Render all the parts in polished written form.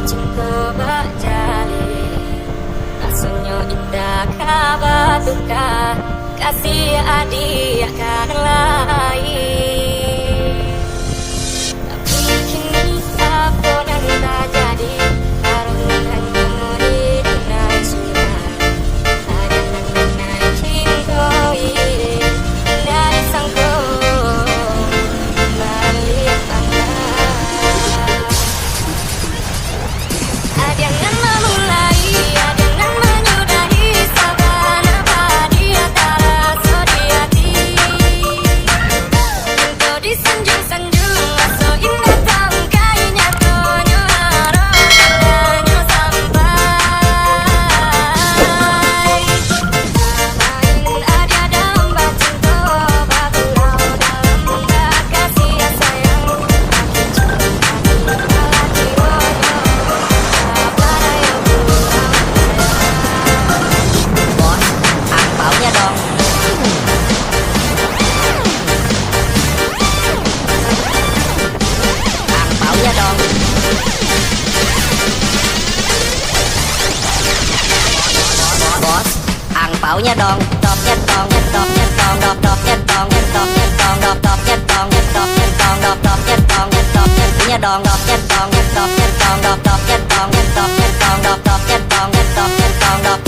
cinta bajali rasanya indah kabatuka kasih adik akan lain tapi kini apa yang terjadi harus hanya di dunia sudah ada mengenai cinta ini dari sangko balik anda ada yang memulai ada yang menyudahi sabar abadi antara sodiati untuk disanjung-sanjung so indah tahu kayaknya tonyo harap adanya sampai main ada dalam cinta bagulau dalam kasih sayang makin cinta malah jiwanya pada yang pulang bos angpaunya dong angpaunya dong bos angpaunya dong dop nyetong nyetong nyetong dop dop nyetong nyetong nyetong dop dop nyetong nyetong nyetong dop dop nyetong nyetong nyetongnya dong dop nyetong nyetong nyetong dop dop nyetong nyetong nyetong dop dop nyetong nyetong nyetong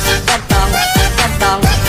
dop nyetong nyetong